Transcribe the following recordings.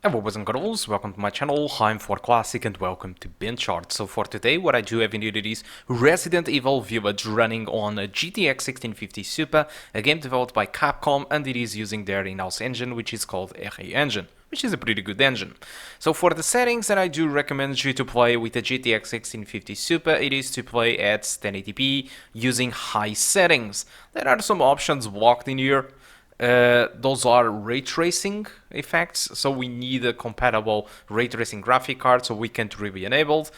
Hello boys and girls, welcome to my channel, I'm ForClassic and welcome to BenchART. So for today what I do have in here is Resident Evil Village running on a GTX 1650 Super, a game developed by Capcom, and it is using their in-house engine which is called RA Engine, which is a pretty good engine. So for the settings that I do recommend you to play with the GTX 1650 Super, it is to play at 1080p using high settings. There are some options blocked in here. Those are ray tracing effects, so we need a compatible ray tracing graphic card, so we can't really be enabled,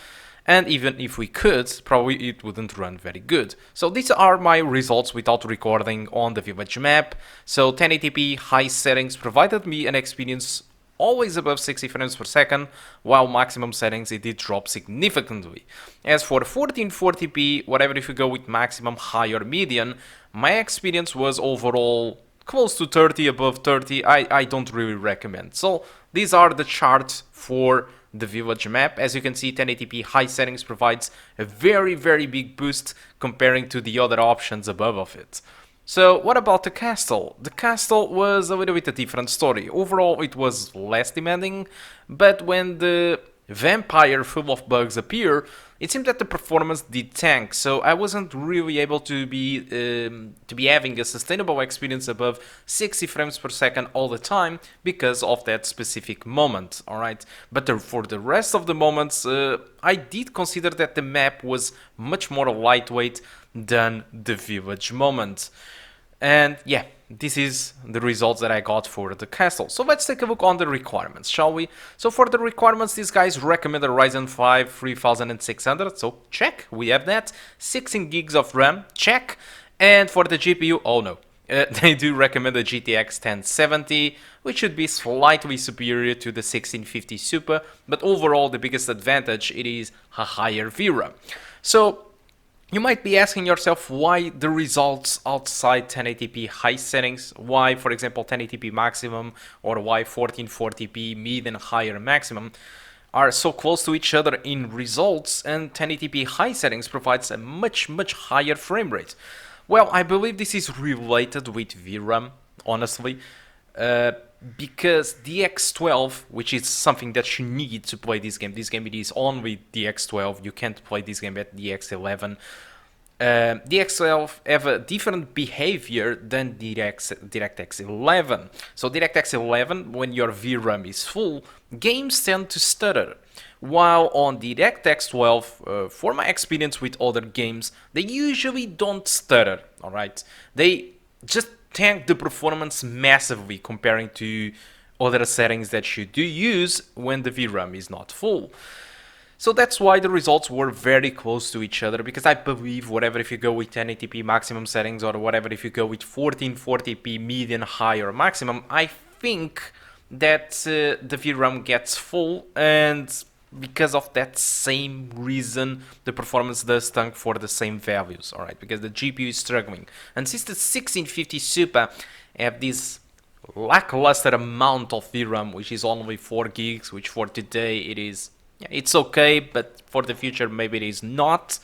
and even if we could, probably it wouldn't run very good. So these are my results without recording on the Village map. So 1080p high settings provided me an experience always above 60 frames per second, while maximum settings it did drop significantly. As for 1440p, whatever if you go with maximum, high or median, my experience was overall close to 30, above 30, I don't really recommend. So these are the charts for the Village map. As you can see, 1080p high settings provides a very big boost comparing to the other options above of it. So what about the castle? The castle was a little bit a different story. Overall it was less demanding, but when the vampire full of bugs appear, it seemed that the performance did tank, so I wasn't really able to be having a sustainable experience above 60 frames per second all the time because of that specific moment, alright? But for the rest of the moments, I did consider that the map was much more lightweight than the Village moment. And yeah, this is the results that I got for the castle. So let's take a look on the requirements, shall we? So for the requirements, these guys recommend a Ryzen 5 3600, so check, we have that. 16 gigs of RAM, check. And for the GPU, oh no, they do recommend a GTX 1070, which should be slightly superior to the 1650 Super, but overall the biggest advantage it is a higher VRAM. So you might be asking yourself why the results outside 1080p high settings, why for example 1080p maximum or why 1440p mid and higher maximum are so close to each other in results, and 1080p high settings provides a much higher frame rate. Well, I believe this is related with VRAM, honestly. Because DX12, which is something that you need to play this game it is only DX12, you can't play this game at DX11. DX12 have a different behavior than DirectX 11. So DirectX 11, when your VRAM is full, games tend to stutter. While on DirectX 12, for my experience with other games, they usually don't stutter, alright? They just tank the performance massively comparing to other settings that you do use when the VRAM is not full. So that's why the results were very close to each other, because I believe whatever if you go with 1080p maximum settings or whatever if you go with 1440p median, high or maximum, I think that the VRAM gets full, and because of that same reason the performance does tank for the same values, alright, because the GPU is struggling. And since the 1650 Super have this lackluster amount of VRAM, which is only 4 gigs, which for today it is, yeah, it's okay, but for the future maybe it is not.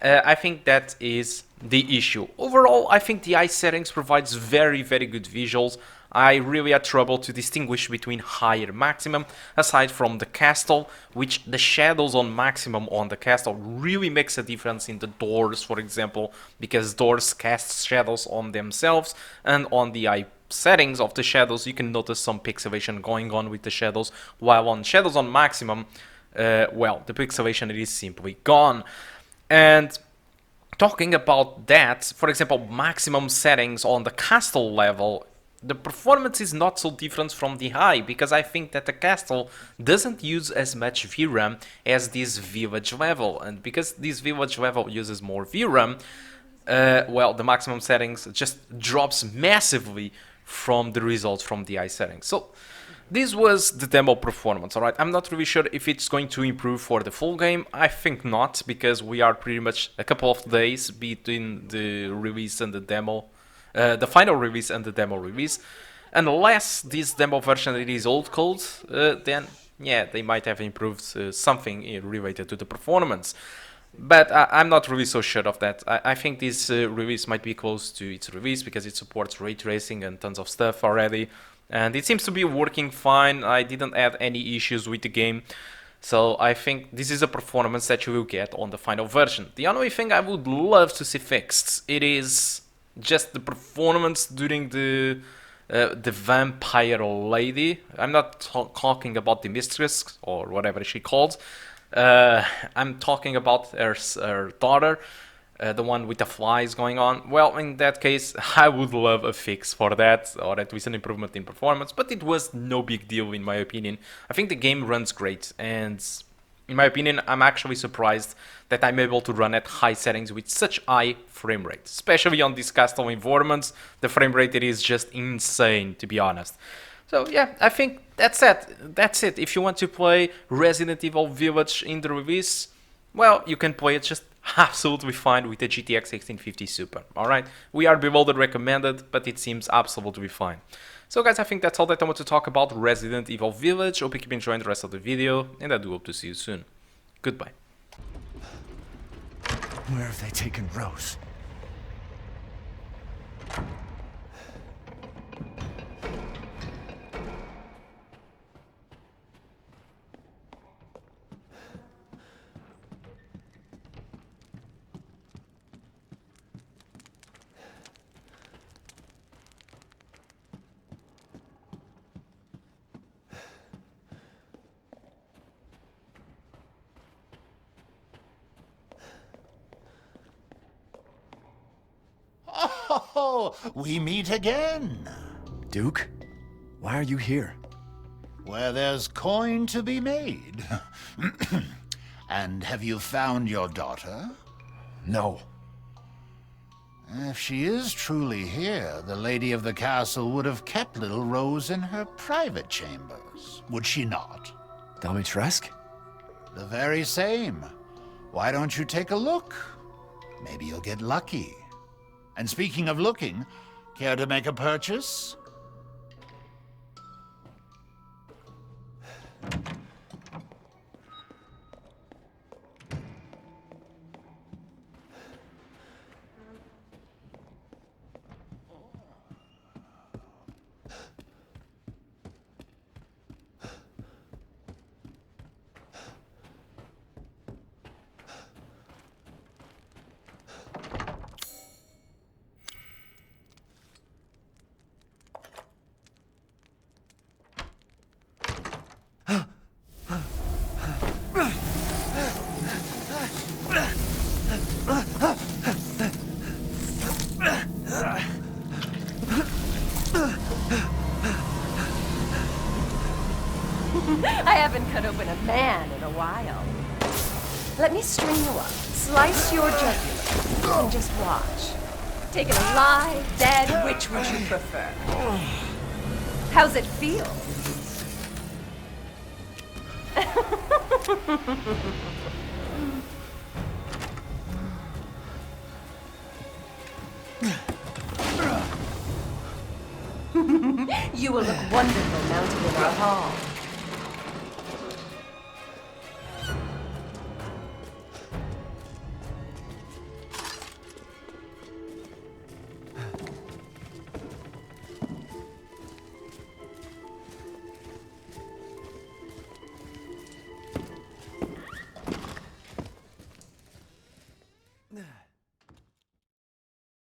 I think that is the issue. Overall, I think the eye settings provides very good visuals. I really had trouble to distinguish between high and maximum, aside from the castle, which the shadows on maximum on the castle really makes a difference in the doors, for example, because doors cast shadows on themselves, and on the eye settings of the shadows you can notice some pixelation going on with the shadows, while on shadows on maximum, well, the pixelation is simply gone. And talking about that, for example, maximum settings on the castle level, the performance is not so different from the high, because I think that the castle doesn't use as much VRAM as this Village level, and because this Village level uses more VRAM, well, the maximum settings just drops massively from the results from the high settings. So this was the demo performance, alright? I'm not really sure if it's going to improve for the full game. I think not, because we are pretty much a couple of days between the release and the demo, the final release and the demo release. Unless this demo version it is old code, then yeah, they might have improved something related to the performance. But I'm not really so sure of that. I think this release might be close to its release because it supports ray tracing and tons of stuff already. and it seems to be working fine. I didn't have any issues with the game. So I think this is a performance that you will get on the final version. The only thing I would love to see fixed, it is just the performance during the vampire lady. I'm not talking about the mistress or whatever she calls. I'm talking about her daughter. The one with the flies going on. Well, in that case, I would love a fix for that, or at least an improvement in performance, but it was no big deal in my opinion. I think the game runs great, and in my opinion, I'm actually surprised that I'm able to run at high settings with such high frame rate, especially on these custom environments. The frame rate it is just insane, to be honest. So yeah, I think that's it. If you want to play Resident Evil Village in the release, well, you can play it just absolutely fine with the GTX 1650 Super. Alright, we are below the recommended, but it seems absolutely fine. So guys, I think that's all that I want to talk about Resident Evil Village. Hope you keep enjoying the rest of the video, and I do hope to see you soon. Goodbye. Where have they taken Rose? Oh, we meet again. Duke? Why are you here? Where there's coin to be made. And have you found your daughter? No. If she is truly here, the lady of the castle would have kept little Rose in her private chambers, would she not? Dimitrescu? The very same. Why don't you take a look? Maybe you'll get lucky. And speaking of looking, care to make a purchase? I haven't cut open a man in a while. Let me string you up, slice your jugular, and just watch. Taken alive, dead, which would you prefer? How's it feel? You will look wonderful mounted in our hall.